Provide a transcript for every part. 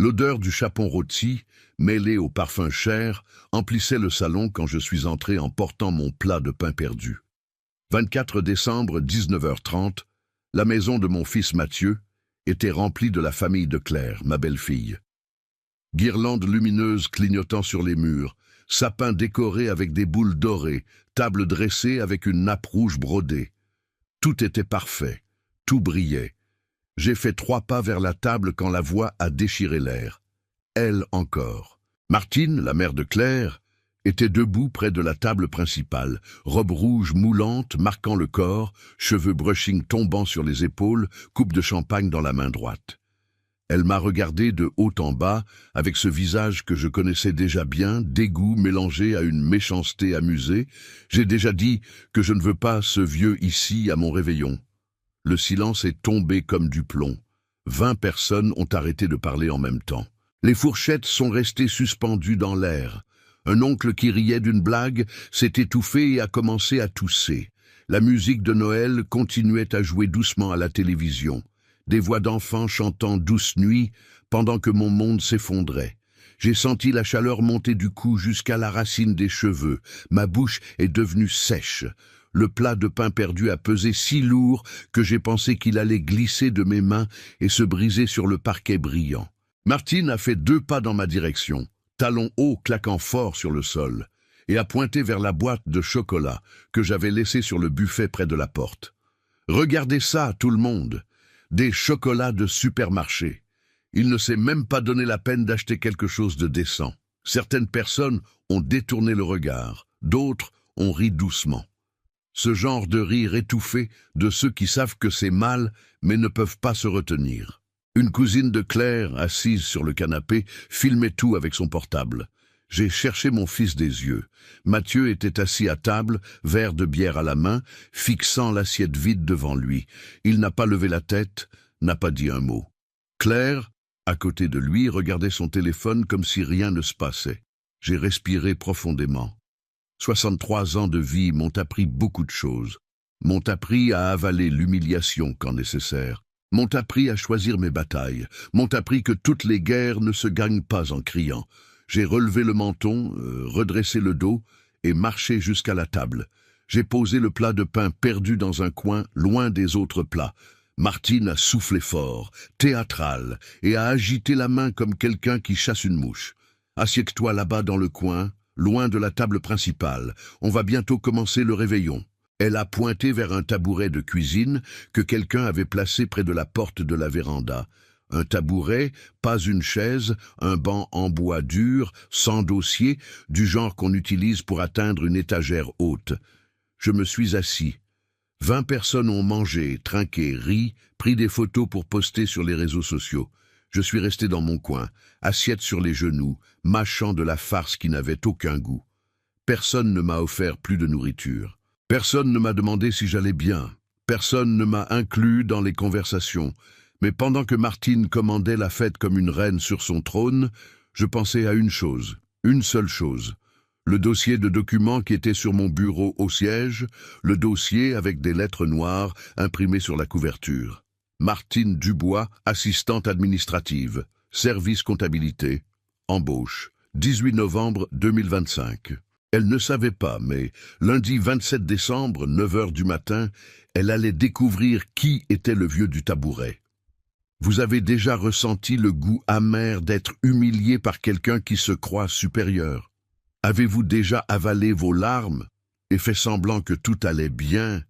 L'odeur du chapon rôti, mêlée au parfum cher, emplissait le salon quand je suis entré en portant mon plat de pain perdu. 24 décembre, 19h30, la maison de mon fils Mathieu était remplie de la famille de Claire, ma belle-fille. Guirlandes lumineuses clignotant sur les murs, sapins décorés avec des boules dorées, table dressée avec une nappe rouge brodée. Tout était parfait, tout brillait. J'ai fait 3 pas vers la table quand la voix a déchiré l'air. Elle encore. Martine, la mère de Claire, était debout près de la table principale, robe rouge moulante marquant le corps, cheveux brushing tombant sur les épaules, coupe de champagne dans la main droite. Elle m'a regardé de haut en bas, avec ce visage que je connaissais déjà bien, dégoût mélangé à une méchanceté amusée. J'ai déjà dit que je ne veux pas ce vieux ici à mon réveillon. Le silence est tombé comme du plomb. 20 personnes ont arrêté de parler en même temps. Les fourchettes sont restées suspendues dans l'air. Un oncle qui riait d'une blague s'est étouffé et a commencé à tousser. La musique de Noël continuait à jouer doucement à la télévision. Des voix d'enfants chantant Douce Nuit pendant que mon monde s'effondrait. J'ai senti la chaleur monter du cou jusqu'à la racine des cheveux. Ma bouche est devenue sèche. Le plat de pain perdu a pesé si lourd que j'ai pensé qu'il allait glisser de mes mains et se briser sur le parquet brillant. Martine a fait 2 pas dans ma direction, talons hauts claquant fort sur le sol, et a pointé vers la boîte de chocolat que j'avais laissée sur le buffet près de la porte. « Regardez ça, tout le monde ! Des chocolats de supermarché. Il ne s'est même pas donné la peine d'acheter quelque chose de décent. Certaines personnes ont détourné le regard, d'autres ont ri doucement. Ce genre de rire étouffé de ceux qui savent que c'est mal, mais ne peuvent pas se retenir. Une cousine de Claire, assise sur le canapé, filmait tout avec son portable. J'ai cherché mon fils des yeux. Mathieu était assis à table, verre de bière à la main, fixant l'assiette vide devant lui. Il n'a pas levé la tête, n'a pas dit un mot. Claire, à côté de lui, regardait son téléphone comme si rien ne se passait. J'ai respiré profondément. 63 ans de vie m'ont appris beaucoup de choses. M'ont appris à avaler l'humiliation quand nécessaire. M'ont appris à choisir mes batailles. M'ont appris que toutes les guerres ne se gagnent pas en criant. J'ai relevé le menton, redressé le dos et marché jusqu'à la table. J'ai posé le plat de pain perdu dans un coin, loin des autres plats. Martine a soufflé fort, théâtrale, et a agité la main comme quelqu'un qui chasse une mouche. « Assieds-toi là-bas dans le coin, loin de la table principale. On va bientôt commencer le réveillon. » Elle a pointé vers un tabouret de cuisine que quelqu'un avait placé près de la porte de la véranda. Un tabouret, pas une chaise, un banc en bois dur, sans dossier, du genre qu'on utilise pour atteindre une étagère haute. Je me suis assis. 20 personnes ont mangé, trinqué, ri, pris des photos pour poster sur les réseaux sociaux. Je suis resté dans mon coin, assiette sur les genoux, mâchant de la farce qui n'avait aucun goût. Personne ne m'a offert plus de nourriture. Personne ne m'a demandé si j'allais bien. Personne ne m'a inclus dans les conversations. Mais pendant que Martine commandait la fête comme une reine sur son trône, je pensais à une chose, une seule chose. Le dossier de documents qui était sur mon bureau au siège, le dossier avec des lettres noires imprimées sur la couverture. Martine Dubois, assistante administrative, service comptabilité, embauche, 18 novembre 2025. Elle ne savait pas, mais lundi 27 décembre, 9h du matin, elle allait découvrir qui était le vieux du tabouret. Vous avez déjà ressenti le goût amer d'être humilié par quelqu'un qui se croit supérieur? Avez-vous déjà avalé vos larmes et fait semblant que tout allait bien?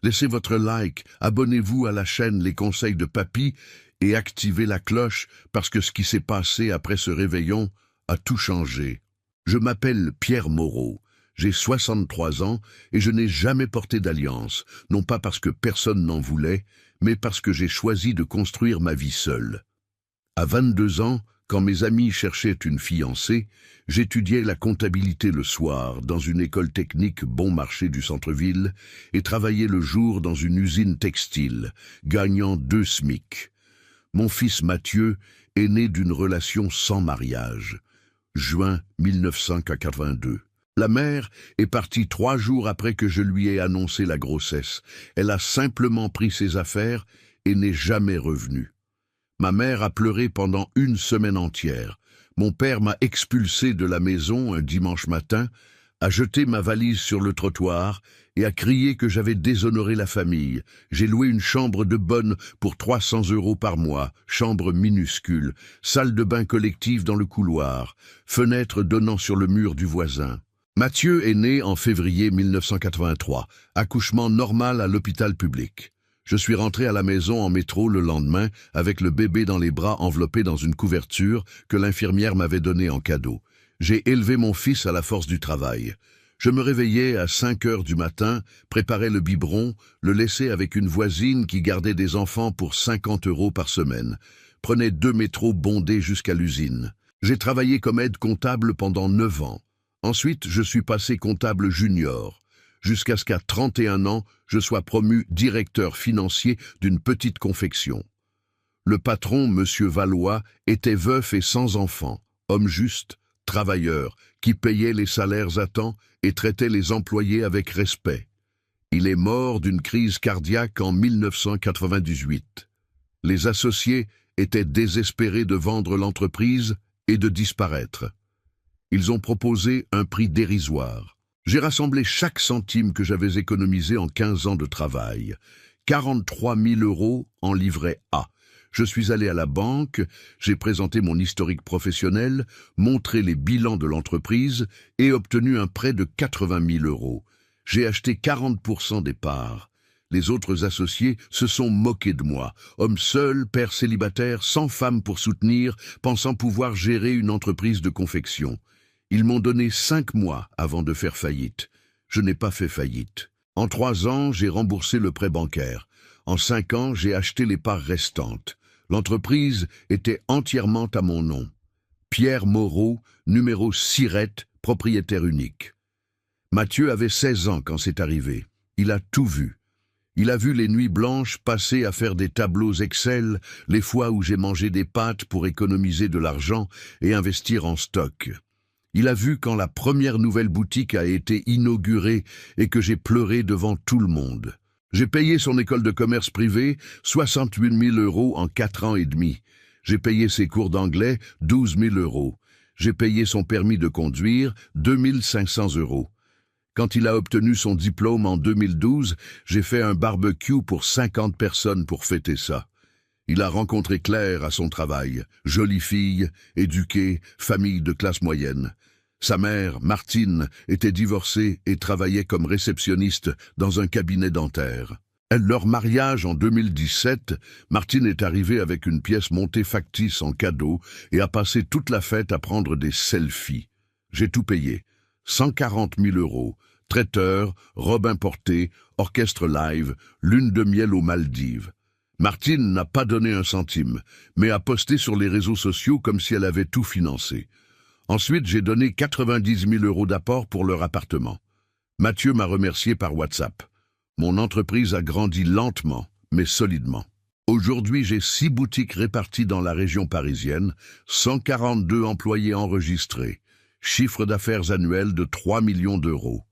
Laissez votre like, abonnez-vous à la chaîne Les Conseils de Papy et activez la cloche parce que ce qui s'est passé après ce réveillon a tout changé. Je m'appelle Pierre Moreau, j'ai 63 ans et je n'ai jamais porté d'alliance, non pas parce que personne n'en voulait, mais parce que j'ai choisi de construire ma vie seule. À 22 ans, quand mes amis cherchaient une fiancée, j'étudiais la comptabilité le soir dans une école technique bon marché du centre-ville et travaillais le jour dans une usine textile, gagnant 2 SMIC. Mon fils Mathieu est né d'une relation sans mariage. Juin 1982. La mère est partie 3 jours après que je lui ai annoncé la grossesse. Elle a simplement pris ses affaires et n'est jamais revenue. Ma mère a pleuré pendant une semaine entière. Mon père m'a expulsé de la maison un dimanche matin, a jeté ma valise sur le trottoir et a crié que j'avais déshonoré la famille. J'ai loué une chambre de bonne pour 300 € par mois, chambre minuscule, salle de bain collective dans le couloir, fenêtre donnant sur le mur du voisin. Mathieu est né en février 1983, accouchement normal à l'hôpital public. Je suis rentré à la maison en métro le lendemain avec le bébé dans les bras enveloppé dans une couverture que l'infirmière m'avait donnée en cadeau. J'ai élevé mon fils à la force du travail. Je me réveillais à 5 heures du matin, préparais le biberon, le laissais avec une voisine qui gardait des enfants pour 50 € par semaine. Prenais 2 métros bondés jusqu'à l'usine. J'ai travaillé comme aide comptable pendant 9 ans. Ensuite, je suis passé comptable junior, jusqu'à ce qu'à 31 ans, je sois promu directeur financier d'une petite confection. Le patron, M. Valois, était veuf et sans enfant, homme juste, travailleur, qui payait les salaires à temps et traitait les employés avec respect. Il est mort d'une crise cardiaque en 1998. Les associés étaient désespérés de vendre l'entreprise et de disparaître. Ils ont proposé un prix dérisoire. J'ai rassemblé chaque centime que j'avais économisé en 15 ans de travail. 43 000 € en livret A. Je suis allé à la banque, j'ai présenté mon historique professionnel, montré les bilans de l'entreprise et obtenu un prêt de 80 000 €. J'ai acheté 40% des parts. Les autres associés se sont moqués de moi. Homme seul, père célibataire, sans femme pour soutenir, pensant pouvoir gérer une entreprise de confection. Ils m'ont donné 5 mois avant de faire faillite. Je n'ai pas fait faillite. En 3 ans, j'ai remboursé le prêt bancaire. En 5 ans, j'ai acheté les parts restantes. L'entreprise était entièrement à mon nom. Pierre Moreau, numéro Sirette, propriétaire unique. Mathieu avait 16 ans quand c'est arrivé. Il a tout vu. Il a vu les nuits blanches passer à faire des tableaux Excel, les fois où j'ai mangé des pâtes pour économiser de l'argent et investir en stock. Il a vu quand la première nouvelle boutique a été inaugurée et que j'ai pleuré devant tout le monde. J'ai payé son école de commerce privée 68 000 € en 4 ans et demi. J'ai payé ses cours d'anglais 12 000 €. J'ai payé son permis de conduire 2 500 €. Quand il a obtenu son diplôme en 2012, j'ai fait un barbecue pour 50 personnes pour fêter ça. Il a rencontré Claire à son travail, jolie fille, éduquée, famille de classe moyenne. Sa mère, Martine, était divorcée et travaillait comme réceptionniste dans un cabinet dentaire. À leur mariage en 2017, Martine est arrivée avec une pièce montée factice en cadeau et a passé toute la fête à prendre des selfies. J'ai tout payé. 140 000 €, traiteur, robe importée, orchestre live, lune de miel aux Maldives. Martine n'a pas donné un centime, mais a posté sur les réseaux sociaux comme si elle avait tout financé. Ensuite, j'ai donné 90 000 € d'apport pour leur appartement. Mathieu m'a remercié par WhatsApp. Mon entreprise a grandi lentement, mais solidement. Aujourd'hui, j'ai 6 boutiques réparties dans la région parisienne, 142 employés enregistrés, chiffre d'affaires annuel de 3 millions d'euros.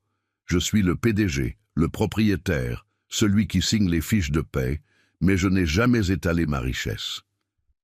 Je suis le PDG, le propriétaire, celui qui signe les fiches de paie, mais je n'ai jamais étalé ma richesse.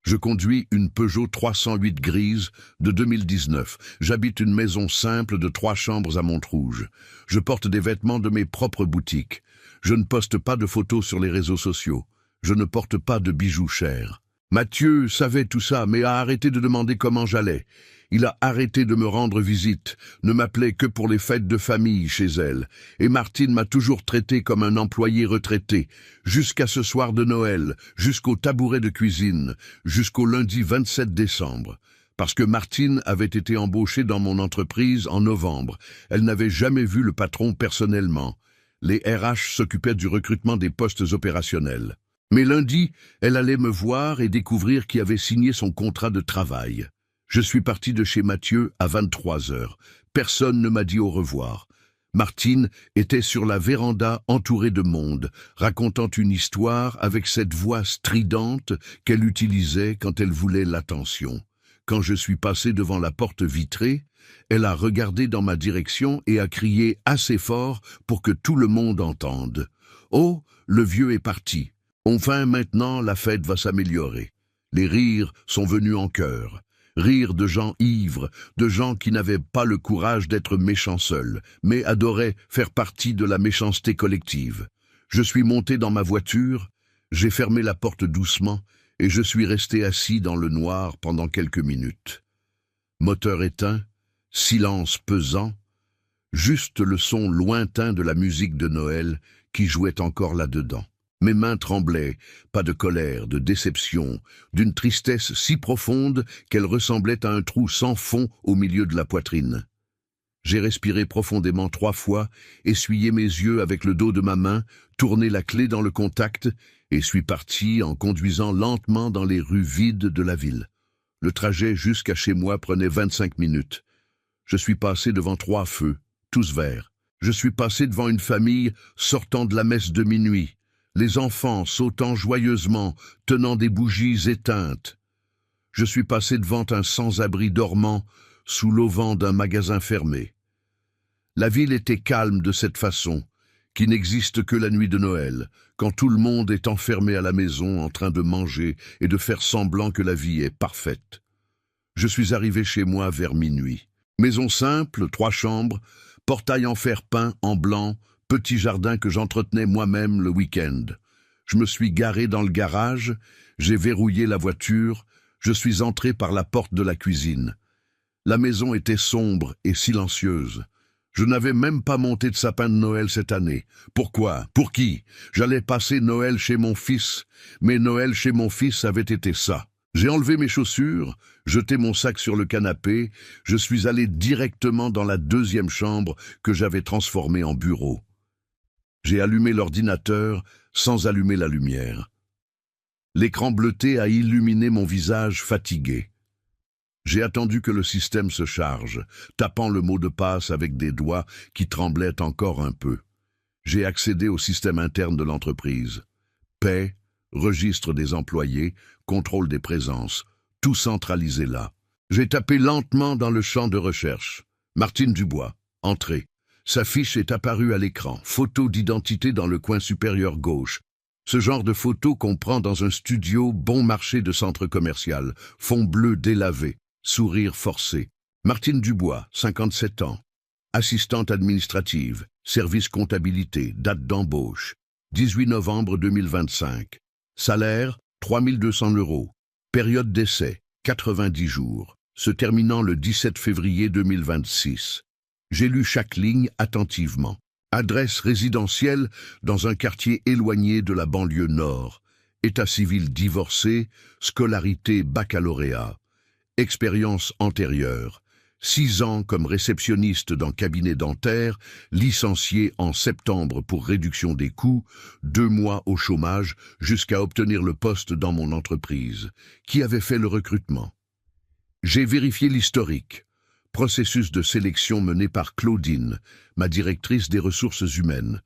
Je conduis une Peugeot 308 grise de 2019. J'habite une maison simple de 3 chambres à Montrouge. Je porte des vêtements de mes propres boutiques. Je ne poste pas de photos sur les réseaux sociaux. Je ne porte pas de bijoux chers. Mathieu savait tout ça, mais a arrêté de demander comment j'allais. Il a arrêté de me rendre visite, ne m'appelait que pour les fêtes de famille chez elle. Et Martine m'a toujours traité comme un employé retraité, jusqu'à ce soir de Noël, jusqu'au tabouret de cuisine, jusqu'au lundi 27 décembre. Parce que Martine avait été embauchée dans mon entreprise en novembre. Elle n'avait jamais vu le patron personnellement. Les RH s'occupaient du recrutement des postes opérationnels. Mais lundi, elle allait me voir et découvrir qui avait signé son contrat de travail. Je suis parti de chez Mathieu à 23 heures. Personne ne m'a dit au revoir. Martine était sur la véranda entourée de monde, racontant une histoire avec cette voix stridente qu'elle utilisait quand elle voulait l'attention. Quand je suis passé devant la porte vitrée, elle a regardé dans ma direction et a crié assez fort pour que tout le monde entende. « Oh, le vieux est parti. Enfin, maintenant, la fête va s'améliorer. » Les rires sont venus en chœur. Rires de gens ivres, de gens qui n'avaient pas le courage d'être méchants seuls, mais adoraient faire partie de la méchanceté collective. Je suis monté dans ma voiture, j'ai fermé la porte doucement et je suis resté assis dans le noir pendant quelques minutes. Moteur éteint, silence pesant, juste le son lointain de la musique de Noël qui jouait encore là-dedans. Mes mains tremblaient, pas de colère, de déception, d'une tristesse si profonde qu'elle ressemblait à un trou sans fond au milieu de la poitrine. J'ai respiré profondément 3 fois, essuyé mes yeux avec le dos de ma main, tourné la clé dans le contact et suis parti en conduisant lentement dans les rues vides de la ville. Le trajet jusqu'à chez moi prenait 25 minutes. Je suis passé devant 3 feux, tous verts. Je suis passé devant une famille sortant de la messe de minuit. Les enfants sautant joyeusement, tenant des bougies éteintes. Je suis passé devant un sans-abri dormant, sous l'auvent d'un magasin fermé. La ville était calme de cette façon, qui n'existe que la nuit de Noël, quand tout le monde est enfermé à la maison en train de manger et de faire semblant que la vie est parfaite. Je suis arrivé chez moi vers minuit. Maison simple, 3 chambres, portail en fer peint en blanc, petit jardin que j'entretenais moi-même le week-end. Je me suis garé dans le garage, j'ai verrouillé la voiture, je suis entré par la porte de la cuisine. La maison était sombre et silencieuse. Je n'avais même pas monté de sapin de Noël cette année. Pourquoi? Pour qui? J'allais passer Noël chez mon fils, mais Noël chez mon fils avait été ça. J'ai enlevé mes chaussures, jeté mon sac sur le canapé, je suis allé directement dans la 2e chambre que j'avais transformée en bureau. J'ai allumé l'ordinateur sans allumer la lumière. L'écran bleuté a illuminé mon visage fatigué. J'ai attendu que le système se charge, tapant le mot de passe avec des doigts qui tremblaient encore un peu. J'ai accédé au système interne de l'entreprise. Paie, registre des employés, contrôle des présences, tout centralisé là. J'ai tapé lentement dans le champ de recherche. Martine Dubois, entrée. Sa fiche est apparue à l'écran, photo d'identité dans le coin supérieur gauche. Ce genre de photo qu'on prend dans un studio bon marché de centre commercial, fond bleu délavé, sourire forcé. Martine Dubois, 57 ans. Assistante administrative, service comptabilité, date d'embauche. 18 novembre 2025. Salaire, 3 200 €. Période d'essai, 90 jours. Se terminant le 17 février 2026. J'ai lu chaque ligne attentivement. Adresse résidentielle dans un quartier éloigné de la banlieue nord. État civil divorcé, scolarité baccalauréat. Expérience antérieure. 6 ans comme réceptionniste dans cabinet dentaire, licencié en septembre pour réduction des coûts, 2 mois au chômage jusqu'à obtenir le poste dans mon entreprise. Qui avait fait le recrutement? J'ai vérifié l'historique. Processus de sélection mené par Claudine, ma directrice des ressources humaines.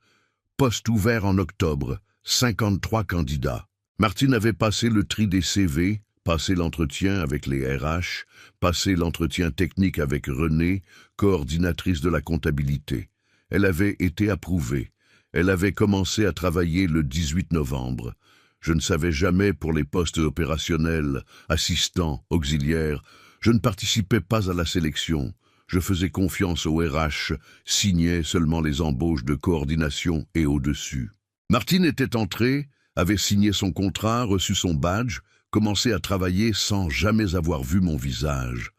Poste ouvert en octobre, 53 candidats. Martine avait passé le tri des CV, passé l'entretien avec les RH, passé l'entretien technique avec Renée, coordinatrice de la comptabilité. Elle avait été approuvée. Elle avait commencé à travailler le 18 novembre. Je ne savais jamais pour les postes opérationnels, assistants, auxiliaires. Je ne participais pas à la sélection. Je faisais confiance au RH, signais seulement les embauches de coordination et au-dessus. Martine était entrée, avait signé son contrat, reçu son badge, commencé à travailler sans jamais avoir vu mon visage.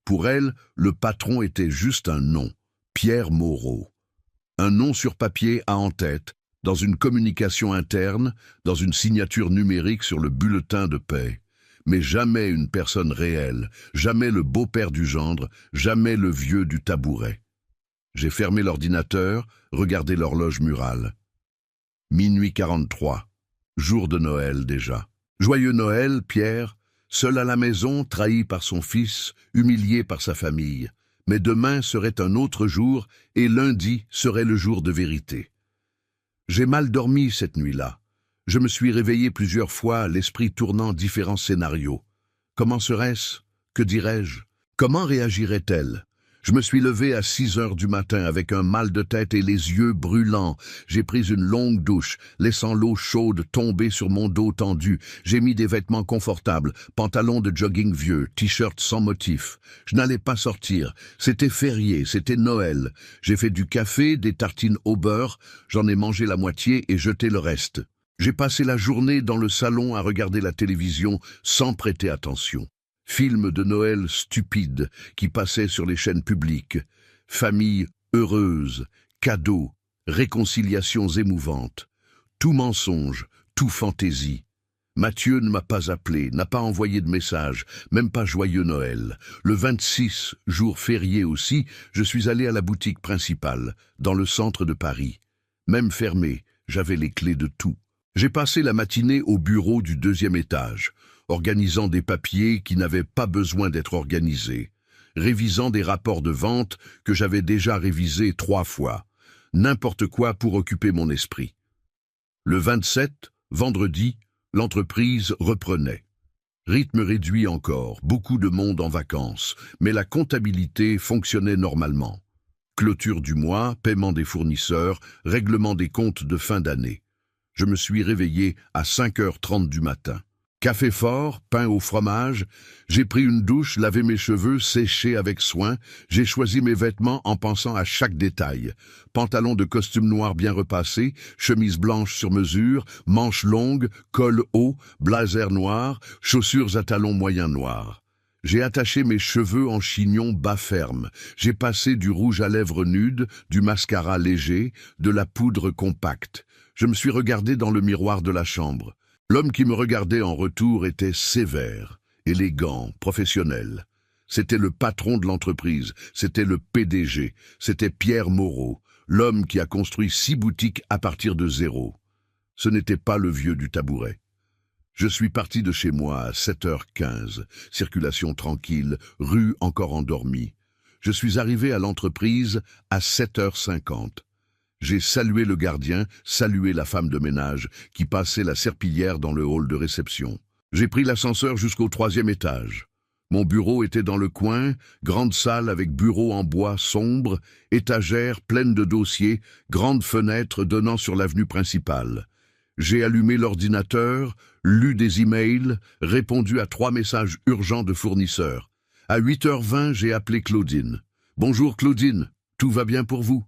Pour elle, le patron était juste un nom, Pierre Moreau. Un nom sur papier à en tête, dans une communication interne, dans une signature numérique sur le bulletin de paie. Mais jamais une personne réelle, jamais le beau-père du gendre, jamais le vieux du tabouret. J'ai fermé l'ordinateur, regardé l'horloge murale. Minuit 43, jour de Noël déjà. Joyeux Noël, Pierre, seul à la maison, trahi par son fils, humilié par sa famille. Mais demain serait un autre jour, et lundi serait le jour de vérité. J'ai mal dormi cette nuit-là. Je me suis réveillé plusieurs fois, l'esprit tournant différents scénarios. Comment serait-ce? Que dirais-je? Comment réagirait-elle? Je me suis levé à 6 heures du matin avec un mal de tête et les yeux brûlants. J'ai pris une longue douche, laissant l'eau chaude tomber sur mon dos tendu. J'ai mis des vêtements confortables, pantalons de jogging vieux, t-shirt sans motif. Je n'allais pas sortir. C'était férié, c'était Noël. J'ai fait du café, des tartines au beurre. J'en ai mangé la moitié et jeté le reste. J'ai passé la journée dans le salon à regarder la télévision sans prêter attention. Films de Noël stupides qui passaient sur les chaînes publiques. Famille heureuse, cadeaux, réconciliations émouvantes. Tout mensonge, tout fantaisie. Mathieu ne m'a pas appelé, n'a pas envoyé de message, même pas joyeux Noël. Le 26, jour férié aussi, je suis allé à la boutique principale, dans le centre de Paris. Même fermée, j'avais les clés de tout. J'ai passé la matinée au bureau du 2e étage, organisant des papiers qui n'avaient pas besoin d'être organisés, révisant des rapports de vente que j'avais déjà révisés 3 fois, n'importe quoi pour occuper mon esprit. Le 27, vendredi, l'entreprise reprenait. Rythme réduit encore, beaucoup de monde en vacances, mais la comptabilité fonctionnait normalement. Clôture du mois, paiement des fournisseurs, règlement des comptes de fin d'année. Je me suis réveillé à 5h30 du matin. Café fort, pain au fromage, j'ai pris une douche, lavé mes cheveux, séché avec soin, j'ai choisi mes vêtements en pensant à chaque détail. Pantalon de costume noir bien repassé, chemise blanche sur mesure, manches longues, col haut, blazer noir, chaussures à talons moyens noirs. J'ai attaché mes cheveux en chignon bas ferme, j'ai passé du rouge à lèvres nude, du mascara léger, de la poudre compacte. Je me suis regardé dans le miroir de la chambre. L'homme qui me regardait en retour était sévère, élégant, professionnel. C'était le patron de l'entreprise, c'était le PDG, c'était Pierre Moreau, l'homme qui a construit 6 boutiques à partir de 0. Ce n'était pas le vieux du tabouret. Je suis parti de chez moi à 7h15, circulation tranquille, rue encore endormie. Je suis arrivé à l'entreprise à 7h50. J'ai salué le gardien, salué la femme de ménage qui passait la serpillière dans le hall de réception. J'ai pris l'ascenseur jusqu'au 3e étage. Mon bureau était dans le coin, grande salle avec bureau en bois sombre, étagère pleine de dossiers, grande fenêtre donnant sur l'avenue principale. J'ai allumé l'ordinateur, lu des emails, répondu à 3 messages urgents de fournisseurs. À 8h20, j'ai appelé Claudine. « Bonjour Claudine, tout va bien pour vous ?»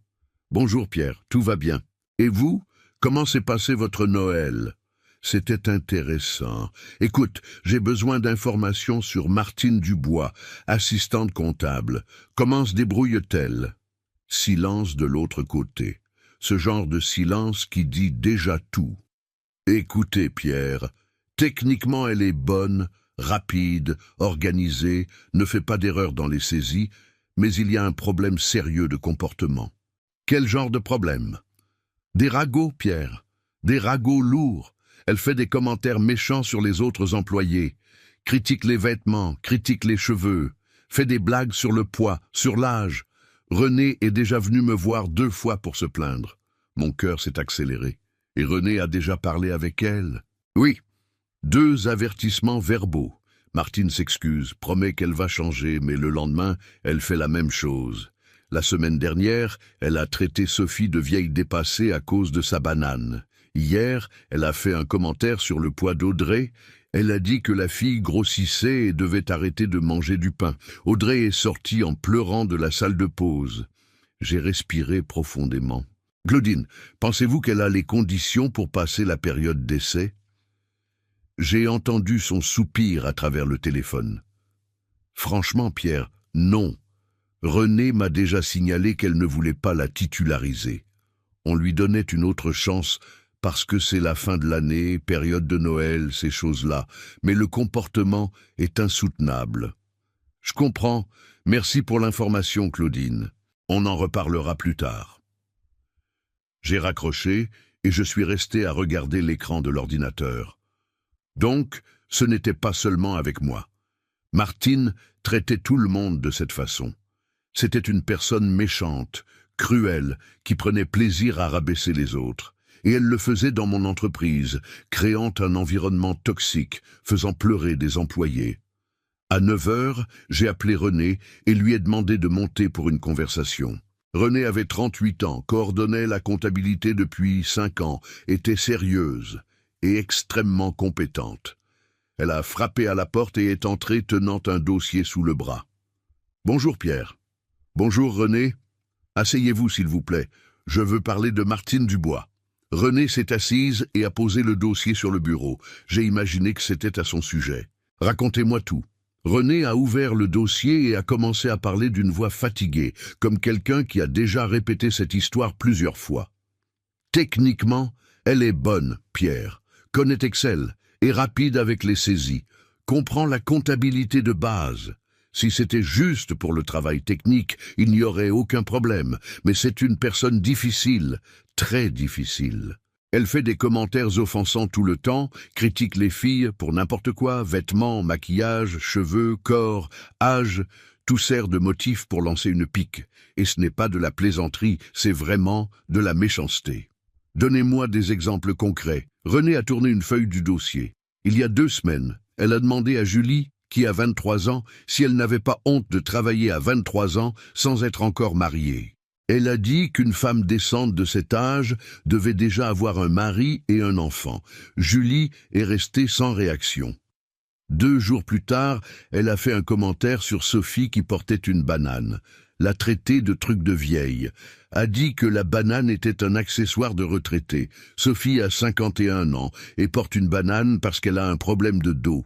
Bonjour Pierre, tout va bien. Et vous, comment s'est passé votre Noël? C'était intéressant. Écoute, j'ai besoin d'informations sur Martine Dubois, assistante comptable. Comment se débrouille-t-elle? Silence de l'autre côté. Ce genre de silence qui dit déjà tout. Écoutez Pierre, techniquement elle est bonne, rapide, organisée, ne fait pas d'erreur dans les saisies, mais il y a un problème sérieux de comportement. Quel genre de problème? Des ragots, Pierre. Des ragots lourds. Elle fait des commentaires méchants sur les autres employés. Critique les vêtements, critique les cheveux. Fait des blagues sur le poids, sur l'âge. René est déjà venu me voir 2 fois pour se plaindre. Mon cœur s'est accéléré. Et René a déjà parlé avec elle? Oui. 2 avertissements verbaux. Martine s'excuse, promet qu'elle va changer, mais le lendemain, elle fait la même chose. La semaine dernière, elle a traité Sophie de vieille dépassée à cause de sa banane. Hier, elle a fait un commentaire sur le poids d'Audrey. Elle a dit que la fille grossissait et devait arrêter de manger du pain. Audrey est sortie en pleurant de la salle de pause. J'ai respiré profondément. Claudine, pensez-vous qu'elle a les conditions pour passer la période d'essai? J'ai entendu son soupir à travers le téléphone. Franchement, Pierre, non. René m'a déjà signalé qu'elle ne voulait pas la titulariser. On lui donnait une autre chance parce que c'est la fin de l'année, période de Noël, ces choses-là. Mais le comportement est insoutenable. Je comprends. Merci pour l'information, Claudine. On en reparlera plus tard. J'ai raccroché et je suis resté à regarder l'écran de l'ordinateur. Donc, ce n'était pas seulement avec moi. Martine traitait tout le monde de cette façon. C'était une personne méchante, cruelle, qui prenait plaisir à rabaisser les autres. Et elle le faisait dans mon entreprise, créant un environnement toxique, faisant pleurer des employés. À 9 heures, j'ai appelé René et lui ai demandé de monter pour une conversation. René avait 38 ans, coordonnait la comptabilité depuis 5 ans, était sérieuse et extrêmement compétente. Elle a frappé à la porte et est entrée tenant un dossier sous le bras. « Bonjour Pierre. »« Bonjour René. Asseyez-vous s'il vous plaît. Je veux parler de Martine Dubois. » René s'est assise et a posé le dossier sur le bureau. J'ai imaginé que c'était à son sujet. « Racontez-moi tout. » René a ouvert le dossier et a commencé à parler d'une voix fatiguée, comme quelqu'un qui a déjà répété cette histoire plusieurs fois. Techniquement, elle est bonne, Pierre, connaît Excel, est rapide avec les saisies, comprend la comptabilité de base. Si c'était juste pour le travail technique, il n'y aurait aucun problème, mais c'est une personne difficile, très difficile. Elle fait des commentaires offensants tout le temps, critique les filles pour n'importe quoi, vêtements, maquillage, cheveux, corps, âge, tout sert de motif pour lancer une pique. Et ce n'est pas de la plaisanterie, c'est vraiment de la méchanceté. Donnez-moi des exemples concrets. René a tourné une feuille du dossier. Il y a 2 semaines, elle a demandé à Julie, qui a 23 ans, si elle n'avait pas honte de travailler à 23 ans sans être encore mariée. Elle a dit qu'une femme décente de cet âge devait déjà avoir un mari et un enfant. Julie est restée sans réaction. 2 jours plus tard, elle a fait un commentaire sur Sophie qui portait une banane. L'a traitée de truc de vieille. A dit que la banane était un accessoire de retraité. Sophie a 51 ans et porte une banane parce qu'elle a un problème de dos.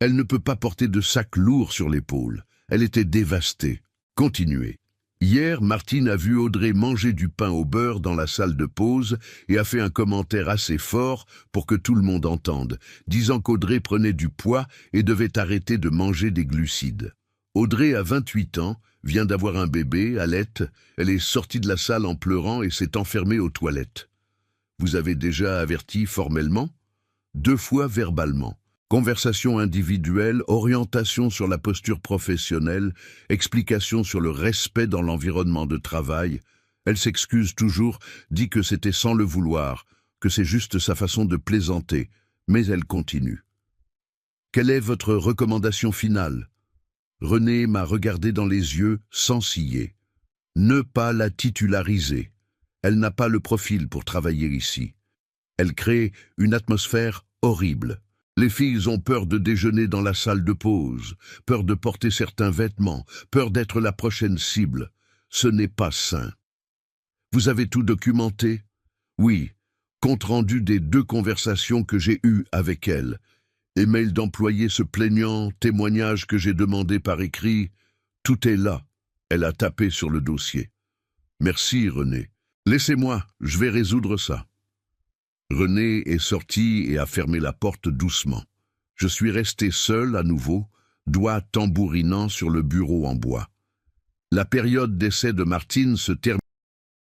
Elle ne peut pas porter de sac lourd sur l'épaule. Elle était dévastée. Continuez. Hier, Martine a vu Audrey manger du pain au beurre dans la salle de pause et a fait un commentaire assez fort pour que tout le monde entende, disant qu'Audrey prenait du poids et devait arrêter de manger des glucides. Audrey a 28 ans, vient d'avoir un bébé, allaite, elle est sortie de la salle en pleurant et s'est enfermée aux toilettes. Vous avez déjà averti formellement? 2 fois verbalement. Conversation individuelle, orientation sur la posture professionnelle, explication sur le respect dans l'environnement de travail. Elle s'excuse toujours, dit que c'était sans le vouloir, que c'est juste sa façon de plaisanter, mais elle continue. Quelle est votre recommandation finale? René m'a regardé dans les yeux sans ciller. Ne pas la titulariser. Elle n'a pas le profil pour travailler ici. Elle crée une atmosphère horrible. Les filles ont peur de déjeuner dans la salle de pause, peur de porter certains vêtements, peur d'être la prochaine cible. Ce n'est pas sain. Vous avez tout documenté? Oui. Compte rendu des 2 conversations que j'ai eues avec elle. Email d'employé se plaignant, témoignage que j'ai demandé par écrit. Tout est là. Elle a tapé sur le dossier. Merci, René. Laissez-moi, je vais résoudre ça. René est sorti et a fermé la porte doucement. Je suis resté seul à nouveau, doigts tambourinant sur le bureau en bois. La période d'essai de Martine se termine.